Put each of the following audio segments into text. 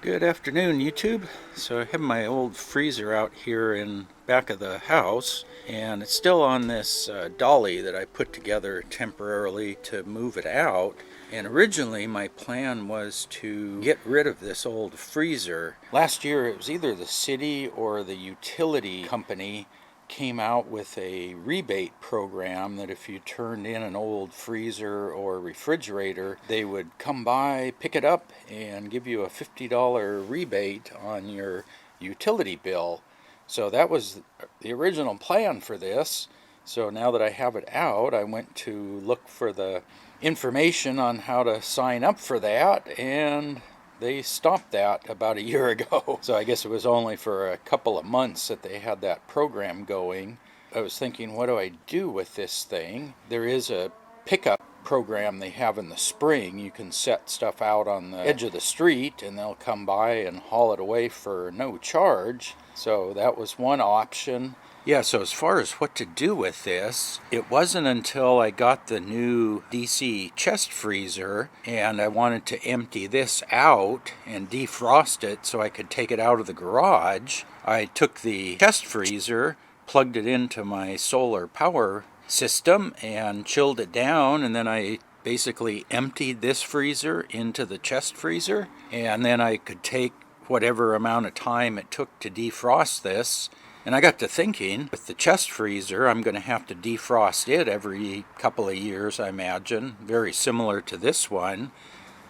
Good afternoon, YouTube. So I have my old freezer out here in back of the house, and it's still on this dolly that I put together temporarily to move it out. And originally my plan was to get rid of this old freezer. Last year it was either the city or the utility company came out with a rebate program that if you turned in an old freezer or refrigerator, they would come by, pick it up, and give you a $50 rebate on your utility bill. So that was the original plan for this. So now that I have it out, I went to look for the information on how to sign up for that, and they stopped that about a year ago. So I guess it was only for a couple of months that they had that program going. I was thinking, what do I do with this thing? There is a pickup program they have in the spring. You can set stuff out on the edge of the street and they'll come by and haul it away for no charge. So that was one option. Yeah, so as far as what to do with this, it wasn't until I got the new DC chest freezer and I wanted to empty this out and defrost it so I could take it out of the garage. I took the chest freezer, plugged it into my solar power system and chilled it down, and then I basically emptied this freezer into the chest freezer, and then I could take whatever amount of time it took to defrost this. And I got to thinking, with the chest freezer, I'm going to have to defrost it every couple of years, I imagine, very similar to this one.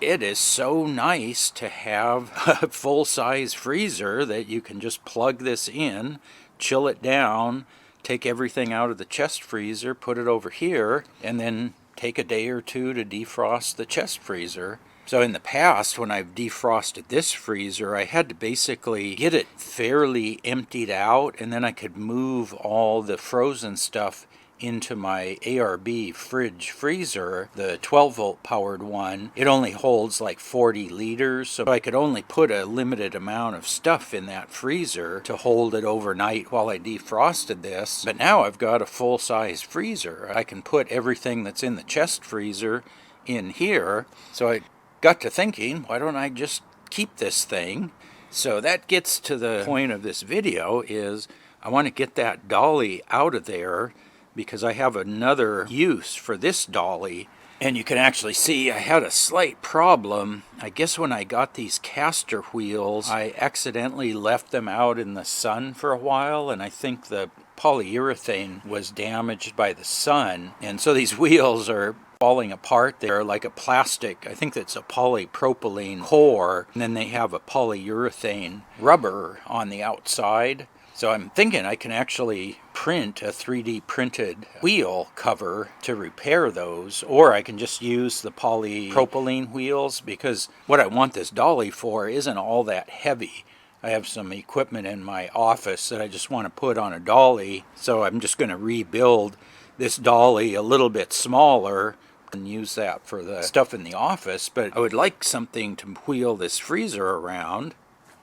It is so nice to have a full-size freezer that you can just plug this in, chill it down, take everything out of the chest freezer, put it over here, and then take a day or two to defrost the chest freezer. So in the past, when I've defrosted this freezer, I had to basically get it fairly emptied out, and then I could move all the frozen stuff into my ARB fridge freezer, the 12-volt powered one. It only holds like 40 liters, so I could only put a limited amount of stuff in that freezer to hold it overnight while I defrosted this. But now I've got a full-size freezer. I can put everything that's in the chest freezer in here. So I got to thinking, why don't I just keep this thing? So that gets to the point of this video, is I want to get that dolly out of there because I have another use for this dolly. And you can actually see I had a slight problem. I guess when I got these caster wheels, I accidentally left them out in the sun for a while, and I think the polyurethane was damaged by the sun. And so these wheels are falling apart. They're like a plastic, I think that's a polypropylene core, and then they have a polyurethane rubber on the outside. So I'm thinking I can actually print a 3D printed wheel cover to repair those, or I can just use the polypropylene wheels, because what I want this dolly for isn't all that heavy. I have some equipment in my office that I just want to put on a dolly, so I'm just going to rebuild this dolly a little bit smaller and use that for the stuff in the office. But I would like something to wheel this freezer around.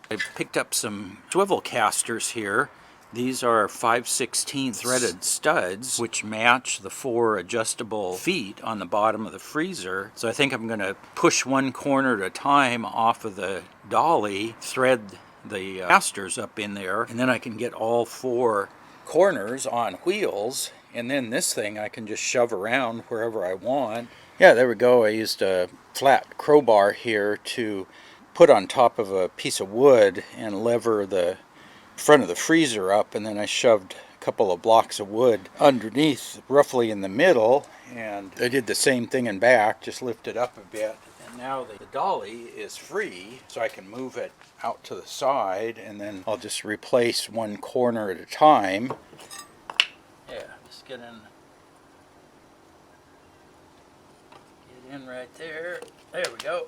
I picked up some swivel casters here. These are 5/16 threaded studs which match the 4 adjustable feet on the bottom of the freezer. So I think I'm going to push one corner at a time off of the dolly, thread the casters up in there, and then I can get all 4 corners on wheels, and then this thing I can just shove around wherever I want. Yeah, there we go. I used a flat crowbar here to put on top of a piece of wood and lever the front of the freezer up, and then I shoved a couple of blocks of wood underneath roughly in the middle, and I did the same thing in back, just lift it up a bit. And now the dolly is free, so I can move it out to the side, and then I'll just replace one corner at a time. Yeah, just get in right there. There we go.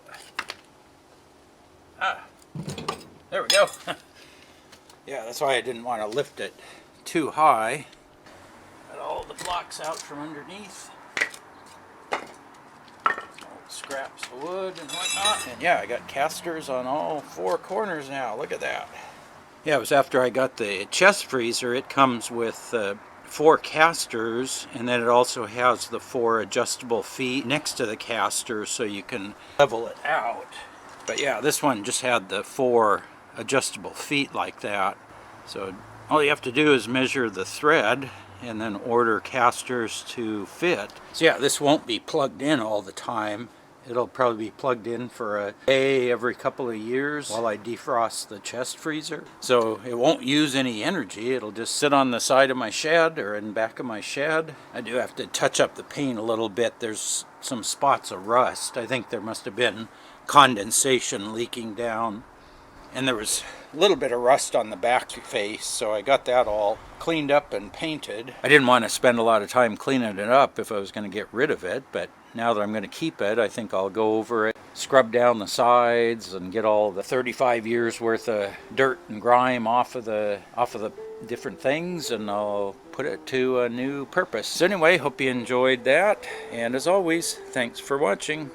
There we go. Yeah, that's why I didn't want to lift it too high. Got all the blocks out from underneath. Old scraps of wood and whatnot. And yeah, I got casters on all 4 corners now. Look at that. Yeah, it was after I got the chest freezer. It comes with 4 casters, and then it also has the 4 adjustable feet next to the casters so you can level it out. But yeah, this one just had the 4 adjustable feet like that. So all you have to do is measure the thread and then order casters to fit. So yeah, this won't be plugged in all the time. It'll probably be plugged in for a day every couple of years while I defrost the chest freezer. So it won't use any energy. It'll just sit on the side of my shed or in back of my shed. I do have to touch up the paint a little bit. There's some spots of rust. I think there must have been condensation leaking down. And there was a little bit of rust on the back face, so I got that all cleaned up and painted. I didn't want to spend a lot of time cleaning it up if I was going to get rid of it, but now that I'm going to keep it, I think I'll go over it, scrub down the sides, and get all the 35 years worth of dirt and grime off of the different things, and I'll put it to a new purpose. So anyway, hope you enjoyed that, and as always, thanks for watching.